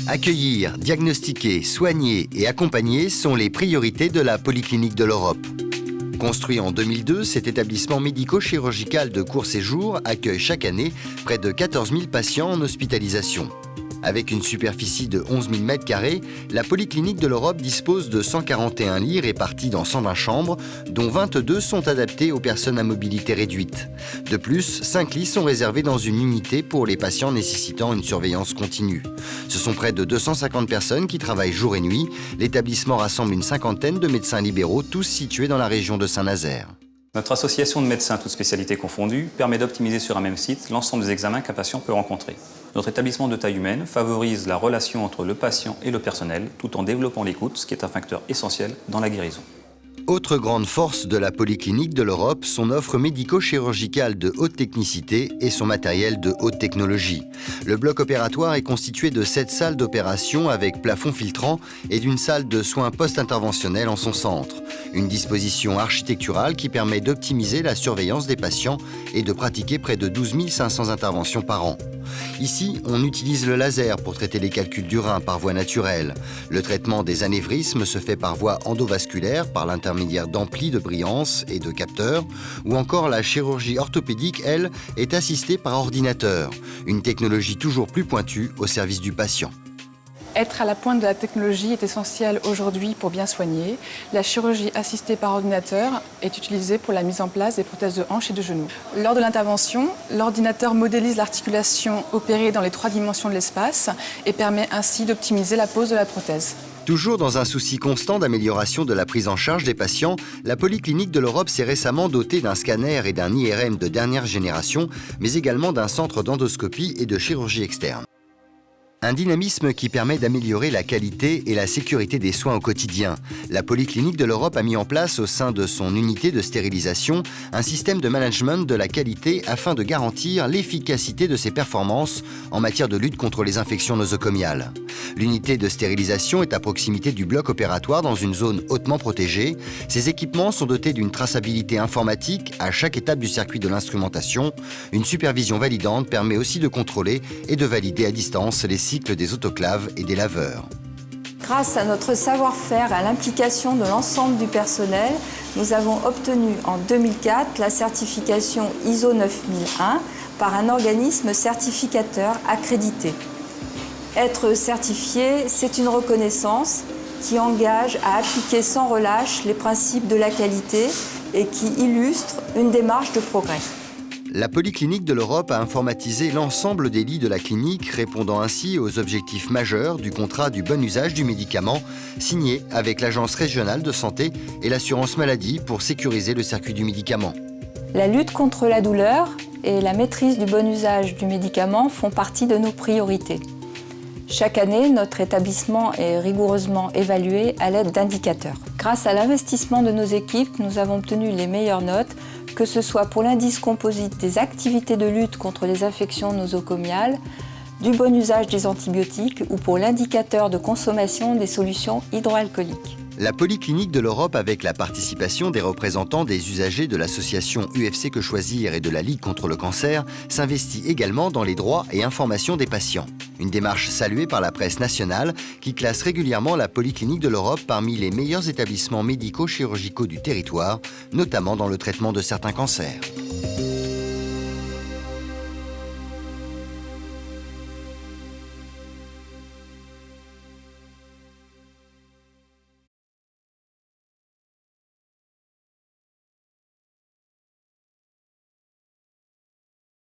Accueillir, diagnostiquer, soigner et accompagner sont les priorités de la Polyclinique de l'Europe. Construit en 2002, cet établissement médico-chirurgical de court séjour accueille chaque année près de 14 000 patients en hospitalisation. Avec une superficie de 11 000 m², la Polyclinique de l'Europe dispose de 141 lits répartis dans 120 chambres, dont 22 sont adaptés aux personnes à mobilité réduite. De plus, 5 lits sont réservés dans une unité pour les patients nécessitant une surveillance continue. Ce sont près de 250 personnes qui travaillent jour et nuit. L'établissement rassemble une cinquantaine de médecins libéraux, tous situés dans la région de Saint-Nazaire. Notre association de médecins, toutes spécialités confondues, permet d'optimiser sur un même site l'ensemble des examens qu'un patient peut rencontrer. Notre établissement de taille humaine favorise la relation entre le patient et le personnel, tout en développant l'écoute, ce qui est un facteur essentiel dans la guérison. Autre grande force de la Polyclinique de l'Europe, son offre médico-chirurgicale de haute technicité et son matériel de haute technologie. Le bloc opératoire est constitué de 7 salles d'opération avec plafond filtrant et d'une salle de soins post-interventionnels en son centre. Une disposition architecturale qui permet d'optimiser la surveillance des patients et de pratiquer près de 12 500 interventions par an. Ici, on utilise le laser pour traiter les calculs du rein par voie naturelle. Le traitement des anévrismes se fait par voie endovasculaire, par l'intermédiaire d'amplis de brillance et de capteurs, ou encore la chirurgie orthopédique, elle, est assistée par ordinateur. Une technologie toujours plus pointue au service du patient. Être à la pointe de la technologie est essentiel aujourd'hui pour bien soigner. La chirurgie assistée par ordinateur est utilisée pour la mise en place des prothèses de hanche et de genoux. Lors de l'intervention, l'ordinateur modélise l'articulation opérée dans les 3 dimensions de l'espace et permet ainsi d'optimiser la pose de la prothèse. Toujours dans un souci constant d'amélioration de la prise en charge des patients, la Polyclinique de l'Europe s'est récemment dotée d'un scanner et d'un IRM de dernière génération, mais également d'un centre d'endoscopie et de chirurgie externe. Un dynamisme qui permet d'améliorer la qualité et la sécurité des soins au quotidien. La Polyclinique de l'Europe a mis en place au sein de son unité de stérilisation un système de management de la qualité afin de garantir l'efficacité de ses performances en matière de lutte contre les infections nosocomiales. L'unité de stérilisation est à proximité du bloc opératoire dans une zone hautement protégée. Ces équipements sont dotés d'une traçabilité informatique à chaque étape du circuit de l'instrumentation. Une supervision validante permet aussi de contrôler et de valider à distance les cycles des autoclaves et des laveurs. Grâce à notre savoir-faire et à l'implication de l'ensemble du personnel, nous avons obtenu en 2004 la certification ISO 9001 par un organisme certificateur accrédité. Être certifié, c'est une reconnaissance qui engage à appliquer sans relâche les principes de la qualité et qui illustre une démarche de progrès. La Polyclinique de l'Europe a informatisé l'ensemble des lits de la clinique, répondant ainsi aux objectifs majeurs du contrat du bon usage du médicament, signé avec l'Agence régionale de santé et l'assurance maladie pour sécuriser le circuit du médicament. La lutte contre la douleur et la maîtrise du bon usage du médicament font partie de nos priorités. Chaque année, notre établissement est rigoureusement évalué à l'aide d'indicateurs. Grâce à l'investissement de nos équipes, nous avons obtenu les meilleures notes, que ce soit pour l'indice composite des activités de lutte contre les infections nosocomiales, du bon usage des antibiotiques ou pour l'indicateur de consommation des solutions hydroalcooliques. La Polyclinique de l'Europe, avec la participation des représentants des usagers de l'association UFC Que Choisir et de la Ligue contre le cancer, s'investit également dans les droits et informations des patients. Une démarche saluée par la presse nationale qui classe régulièrement la Polyclinique de l'Europe parmi les meilleurs établissements médico-chirurgicaux du territoire, notamment dans le traitement de certains cancers.